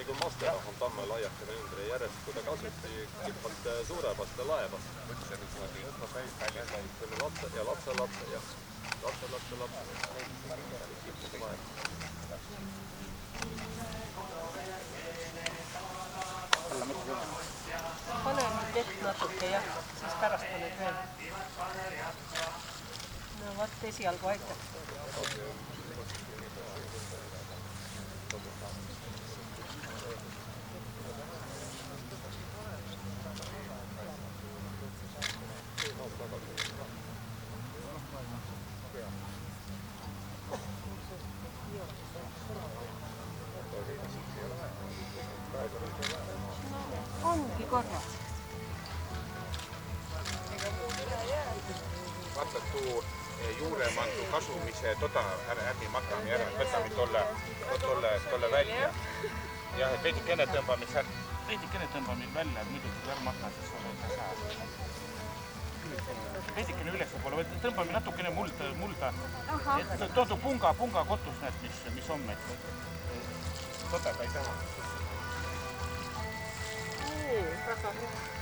Tuo Masterahon tamme laiakene ümber järjest, kui ta kasutti kõigepealt suurepast laevast. Ja lapse ja pane nüüd vett natuke jah, siis pärast paned veel. No vaat esialgu aitab. Ongi korras. Vaata tuu juuremandu kasumise äbi makami ära, võtame tolle välja. Jah, et veidikene tõmbame välja, et muidu kui ära makna, siis on see saa. Veidikene üles poole, tõmbame natukene mulda. Toodu punga kotus need, mis on meil. Võta, ta ei taha. Väga hea.